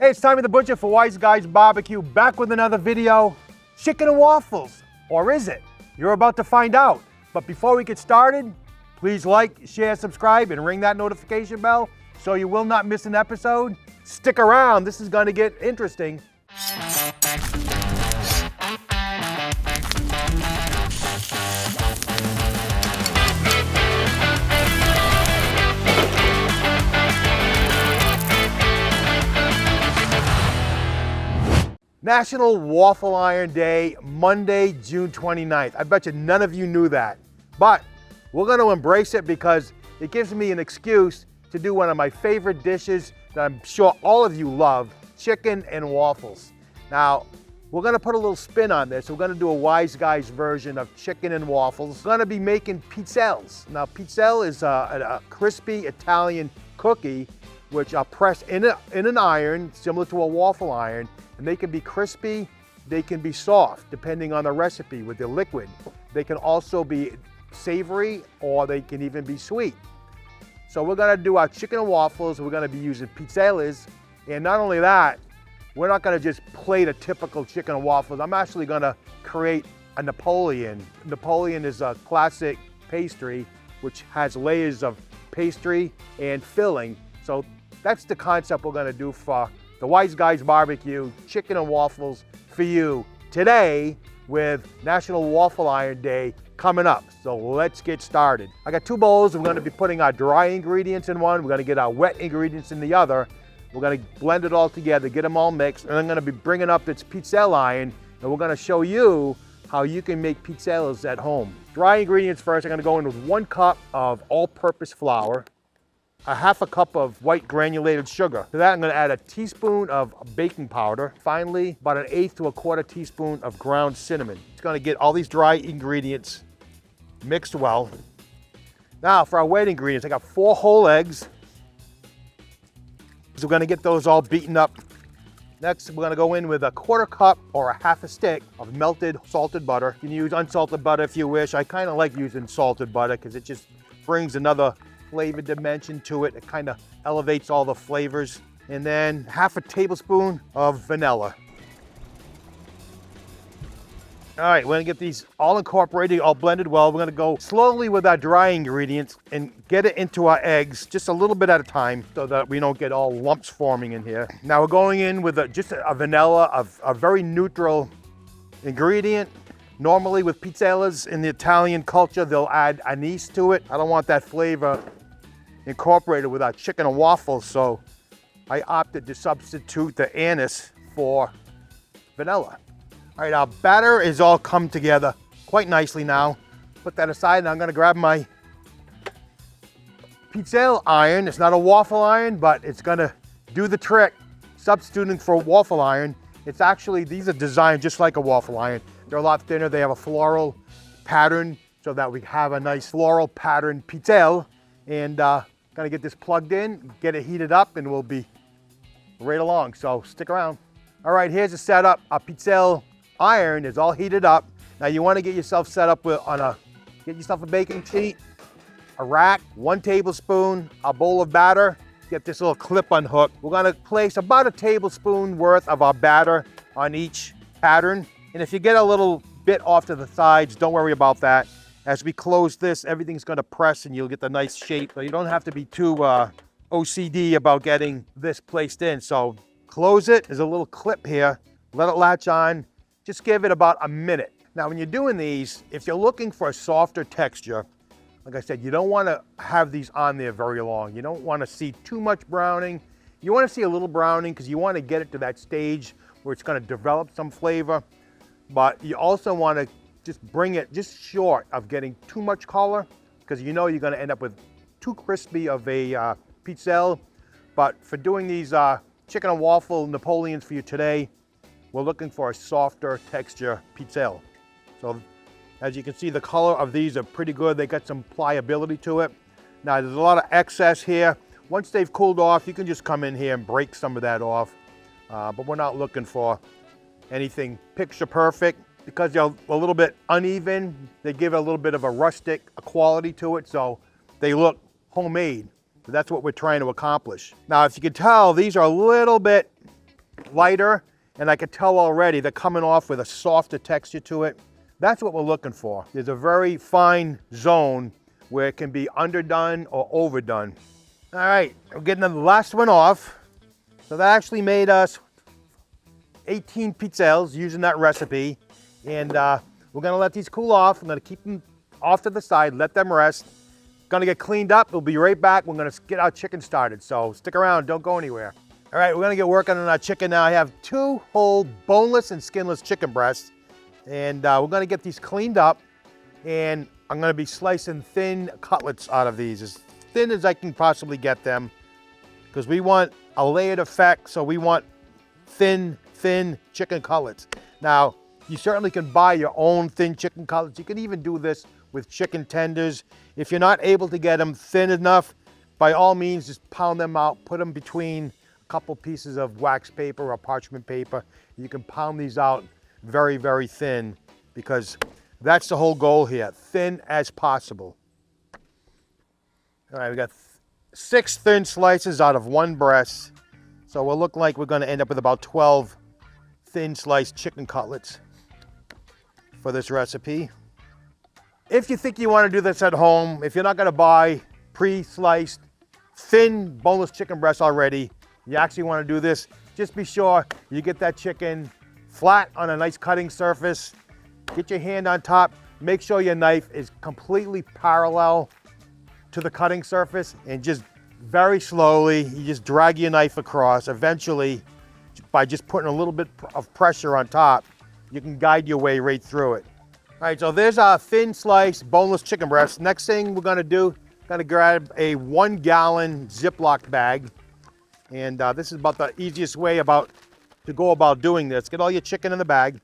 Hey, it's Tommy the Butcher for Wise Guys BBQ, back with another video. Chicken and waffles, or is it? You're about to find out. But before we get started, please like, share, subscribe, and ring that notification bell so you will not miss an episode. Stick around, this is going to get interesting. National Waffle Iron Day, Monday, June 29th. I bet you none of you knew that. But we're gonna embrace it because it gives me an excuse to do one of my favorite dishes that I'm sure all of you love, chicken and waffles. Now, we're gonna put a little spin on this. We're gonna do a Wise Guys version of chicken and waffles. We're gonna be making pizzelles. Now, pizzelle is a crispy Italian cookie which are pressed in an iron, similar to a waffle iron, and they can be crispy, they can be soft, depending on the recipe with the liquid. They can also be savory, or they can even be sweet. So we're gonna do our chicken and waffles. We're gonna be using pizzelles, and not only that, we're not gonna just plate a typical chicken and waffles. I'm actually gonna create a Napoleon. Napoleon is a classic pastry, which has layers of pastry and filling. So that's the concept we're gonna do for the Wise Guys BBQ, chicken and waffles for you today with National Waffle Iron Day coming up. So let's get started. I got two bowls. We're gonna be putting our dry ingredients in one. We're gonna get our wet ingredients in the other. We're gonna blend it all together, get them all mixed. And I'm gonna be bringing up this pizzelle iron, and we're gonna show you how you can make pizzelles at home. Dry ingredients first. I'm gonna go in with 1 cup of all-purpose flour, a half a cup of white granulated sugar. To that, I'm gonna add a teaspoon of baking powder. Finally, about 1/8 to 1/4 teaspoon of ground cinnamon. It's gonna get all these dry ingredients mixed well. Now, for our wet ingredients, I got 4 whole eggs. So we're gonna get those all beaten up. Next, we're gonna go in with 1/4 cup or a half a stick of melted salted butter. You can use unsalted butter if you wish. I kinda like using salted butter because it just brings another flavor dimension to it. It kind of elevates all the flavors. And then half a tablespoon of vanilla. All right, we're gonna get these all incorporated, all blended well. We're gonna go slowly with our dry ingredients and get it into our eggs, just a little bit at a time so that we don't get all lumps forming in here. Now we're going in with just a vanilla, a very neutral ingredient. Normally with pizzelles in the Italian culture, they'll add anise to it. I don't want that flavor incorporated with our chicken and waffles, so I opted to substitute the anise for vanilla. All right, our batter is all come together quite nicely now. Put that aside, and I'm gonna grab my pizzelle iron. It's not a waffle iron, but it's gonna do the trick, substituting for waffle iron. It's actually, these are designed just like a waffle iron. They're a lot thinner, they have a floral pattern so that we have a nice floral pattern pizzelle. And gonna get this plugged in, get it heated up, and we'll be right along, so stick around. All right, here's the setup. Our pizzelle iron is all heated up. Now you wanna get yourself set up with, get yourself a baking sheet, a rack, 1 tablespoon, a bowl of batter. Get this little clip unhook. We're gonna place about a tablespoon worth of our batter on each pattern. And if you get a little bit off to the sides, don't worry about that. As we close this, everything's gonna press and you'll get the nice shape. So you don't have to be too OCD about getting this placed in. So close it, there's a little clip here. Let it latch on, just give it about a minute. Now when you're doing these, if you're looking for a softer texture, like I said, you don't wanna have these on there very long. You don't wanna see too much browning. You wanna see a little browning because you wanna get it to that stage where it's gonna develop some flavor. But you also wanna just bring it just short of getting too much color because you know you're gonna end up with too crispy of a pizzelle. But for doing these chicken and waffle Napoleons for you today, we're looking for a softer texture pizzelle. So as you can see, the color of these are pretty good. They got some pliability to it. Now there's a lot of excess here. Once they've cooled off, you can just come in here and break some of that off. But we're not looking for anything picture perfect because they're a little bit uneven. They give a little bit of a rustic quality to it, so they look homemade. So that's what we're trying to accomplish. Now, if you can tell, these are a little bit lighter, and I can tell already they're coming off with a softer texture to it. That's what we're looking for. There's a very fine zone where it can be underdone or overdone. All right, we're getting the last one off. So that actually made us 18 pizzelles using that recipe. And we're gonna let these cool off. I'm gonna keep them off to the side, let them rest. Gonna get cleaned up, we'll be right back. We're gonna get our chicken started, so stick around, don't go anywhere. All right, we're gonna get working on our chicken now. I have 2 whole boneless and skinless chicken breasts, and we're gonna get these cleaned up, and I'm gonna be slicing thin cutlets out of these, as thin as I can possibly get them, because we want a layered effect, so we want thin chicken cutlets. Now, you certainly can buy your own thin chicken cutlets. You can even do this with chicken tenders. If you're not able to get them thin enough, by all means, just pound them out, put them between a couple pieces of wax paper or parchment paper. You can pound these out very, very thin, because that's the whole goal here, thin as possible. All right, we got 6 thin slices out of 1 breast. So we'll look like we're gonna end up with about 12 thin sliced chicken cutlets for this recipe. If you think you want to do this at home, if you're not going to buy pre-sliced thin boneless chicken breasts already, you actually want to do this, just be sure you get that chicken flat on a nice cutting surface. Get your hand on top, make sure your knife is completely parallel to the cutting surface, and just very slowly, you just drag your knife across. Eventually, by just putting a little bit of pressure on top, you can guide your way right through it. All right, so there's our thin sliced boneless chicken breast. Next thing we're gonna do, gonna grab a 1 gallon Ziploc bag. And this is about the easiest way to go about doing this. Get all your chicken in the bag.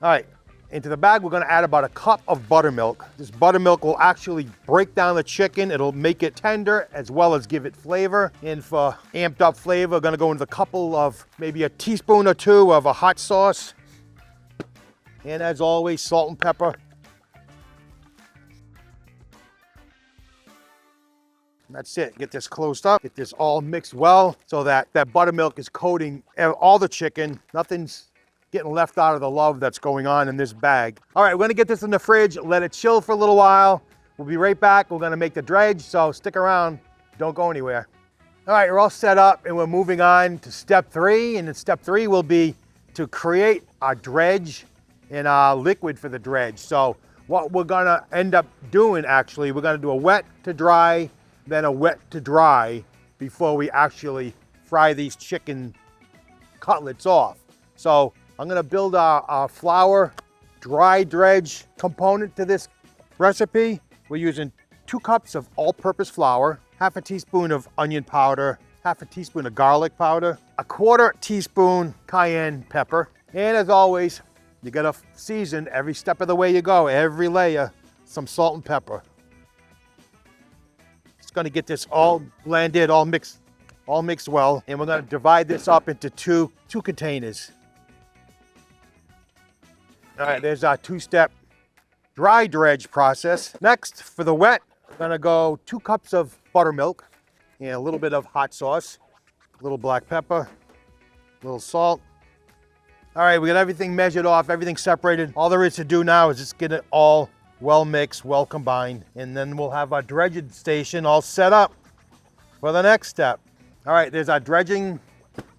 All right, into the bag, we're gonna add about a cup of buttermilk. This buttermilk will actually break down the chicken. It'll make it tender as well as give it flavor. And for amped up flavor, we're gonna go into a couple of, maybe a teaspoon or 2 of a hot sauce. And as always, salt and pepper. That's it. Get this closed up. Get this all mixed well so that that buttermilk is coating all the chicken. Nothing's getting left out of the love that's going on in this bag. All right, we're gonna get this in the fridge, let it chill for a little while. We'll be right back. We're gonna make the dredge, so stick around. Don't go anywhere. All right, we're all set up and we're moving on to step 3. And in step 3 will be to create our dredge and our liquid for the dredge. So what we're gonna end up doing, actually, we're gonna do a wet to dry, then a wet to dry before we actually fry these chicken cutlets off. So I'm gonna build our flour dry dredge component to this recipe. We're using 2 cups of all-purpose flour, half a teaspoon of onion powder, half a teaspoon of garlic powder, a 1/4 teaspoon cayenne pepper, and as always, you gotta season every step of the way you go, every layer, some salt and pepper. It's gonna get this all blended, all mixed well, and we're gonna divide this up into two containers. All right, there's our 2-step dry dredge process. Next, for the wet, we're gonna go 2 cups of buttermilk and a little bit of hot sauce, a little black pepper, a little salt. All right, we got everything measured off, everything separated. All there is to do now is just get it all well mixed, well combined, and then we'll have our dredging station all set up for the next step. All right, there's our dredging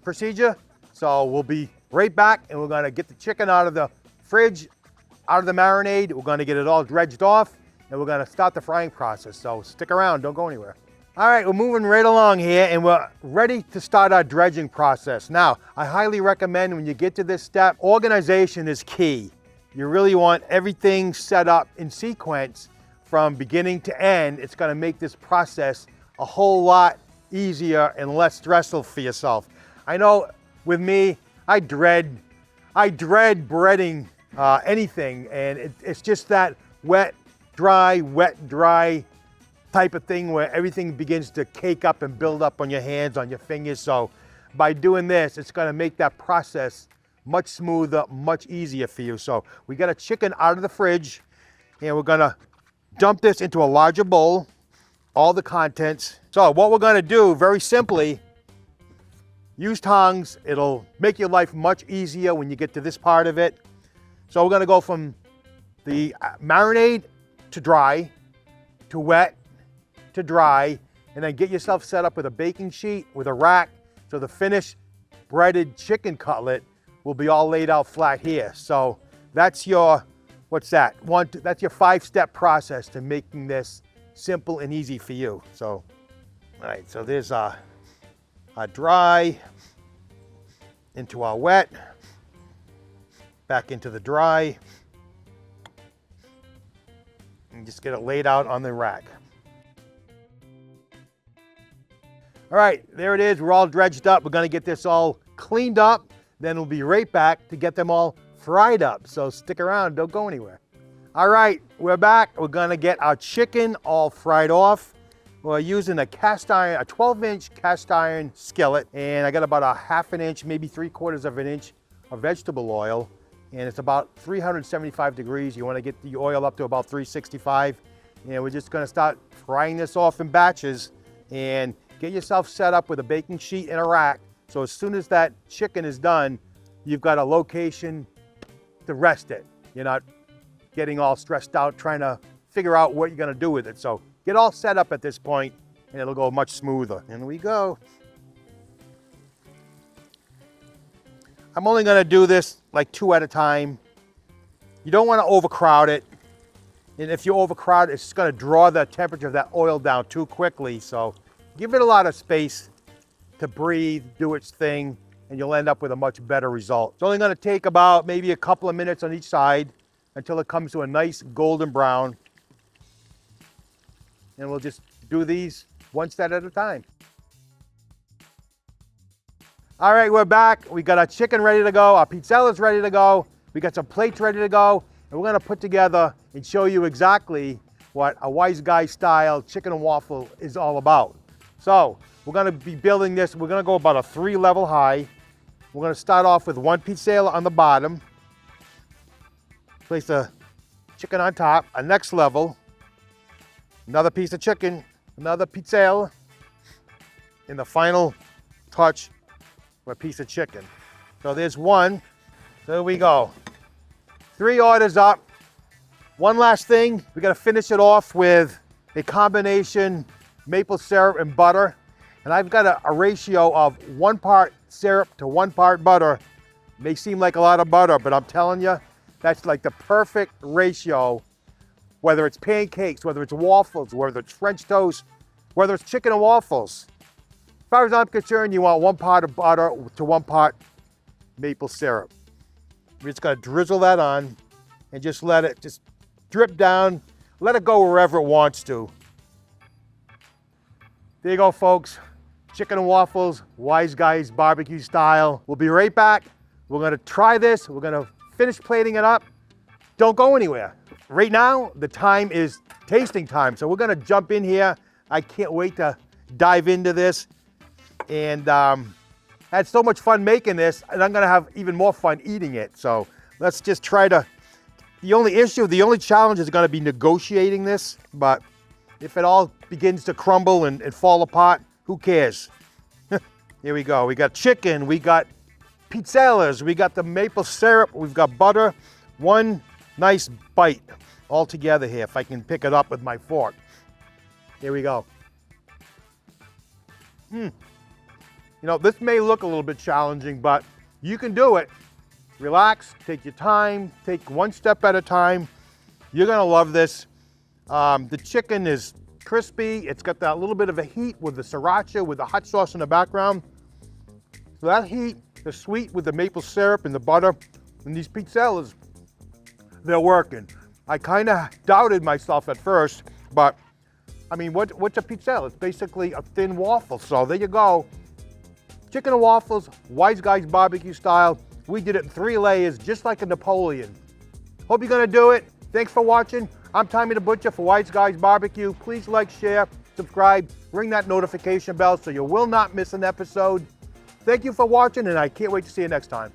procedure. So we'll be right back, and we're gonna get the chicken out of the fridge, out of the marinade. We're gonna get it all dredged off, and we're gonna start the frying process. So stick around, don't go anywhere. All right, we're moving right along here, and we're ready to start our dredging process. Now, I highly recommend when you get to this step, organization is key. You really want everything set up in sequence from beginning to end. It's gonna make this process a whole lot easier and less stressful for yourself. I know with me, I dread breading anything, and it's just that wet, dry type of thing where everything begins to cake up and build up on your hands, on your fingers. So by doing this, it's gonna make that process much smoother, much easier for you. So we got a chicken out of the fridge, and we're gonna dump this into a larger bowl, all the contents. So what we're gonna do, very simply, use tongs. It'll make your life much easier when you get to this part of it. So we're gonna go from the marinade to dry, to wet, to dry, and then get yourself set up with a baking sheet, with a rack, so the finished breaded chicken cutlet will be all laid out flat here. So that's your, what's that? That's your 5-step process to making this simple and easy for you. So, all right, so there's our dry, into our wet, back into the dry, and just get it laid out on the rack. All right, there it is. We're all dredged up. We're gonna get this all cleaned up. Then we'll be right back to get them all fried up. So stick around, don't go anywhere. All right, we're back. We're gonna get our chicken all fried off. We're using a cast iron, a 12-inch cast iron skillet. And I got about a 1/2 inch, maybe 3/4 of an inch of vegetable oil. And it's about 375 degrees. You wanna get the oil up to about 365. And we're just gonna start frying this off in batches. And get yourself set up with a baking sheet and a rack. So as soon as that chicken is done, you've got a location to rest it. You're not getting all stressed out trying to figure out what you're gonna do with it. So get all set up at this point and it'll go much smoother. In we go. I'm only gonna do this like 2 at a time. You don't wanna overcrowd it. And if you overcrowd it, it's just gonna draw the temperature of that oil down too quickly. So give it a lot of space to breathe, do its thing, and you'll end up with a much better result. It's only gonna take about maybe a couple of minutes on each side until it comes to a nice golden brown. And we'll just do these one set at a time. All right, we're back. We got our chicken ready to go. Our pizzelle is ready to go. We got some plates ready to go. And we're gonna put together and show you exactly what a Wise Guys style chicken and waffle is all about. So we're gonna be building this. We're gonna go about a 3-level high. We're gonna start off with 1 pizzelle on the bottom. Place the chicken on top. A next level, another piece of chicken, another pizzelle, and the final touch, a piece of chicken. So there's 1. There we go. 3 orders up. One last thing, we gotta finish it off with a combination maple syrup and butter. And I've got a ratio of 1 part syrup to 1 part butter. May seem like a lot of butter, but I'm telling you, that's like the perfect ratio, whether it's pancakes, whether it's waffles, whether it's French toast, whether it's chicken and waffles. As far as I'm concerned, you want 1 part of butter to 1 part maple syrup. We're just gonna drizzle that on and just let it just drip down, let it go wherever it wants to. There you go, folks. Chicken and waffles, Wise Guys BBQ style. We'll be right back. We're gonna try this. We're gonna finish plating it up. Don't go anywhere. Right now, the time is tasting time. So we're gonna jump in here. I can't wait to dive into this. And I had so much fun making this, and I'm gonna have even more fun eating it. So let's just try to, the only challenge is gonna be negotiating this, but if it all begins to crumble and fall apart, who cares? Here we go. We got chicken, we got pizzelles, we got the maple syrup, we've got butter. One nice bite all together here, if I can pick it up with my fork. Here we go. You know, this may look a little bit challenging, but you can do it. Relax, take your time, take 1 step at a time. You're gonna love this. The chicken is crispy. It's got that little bit of a heat with the sriracha, with the hot sauce in the background. So that heat, the sweet with the maple syrup and the butter, and these pizzelles, they're working. I kind of doubted myself at first, but I mean, what's a pizzelle? It's basically a thin waffle. So there you go. Chicken and waffles, Wise Guys BBQ style. We did it in 3 layers, just like a Napoleon. Hope you're gonna do it. Thanks for watching. I'm Tommy the Butcher for Wise Guys BBQ. Please like, share, subscribe, ring that notification bell so you will not miss an episode. Thank you for watching, and I can't wait to see you next time.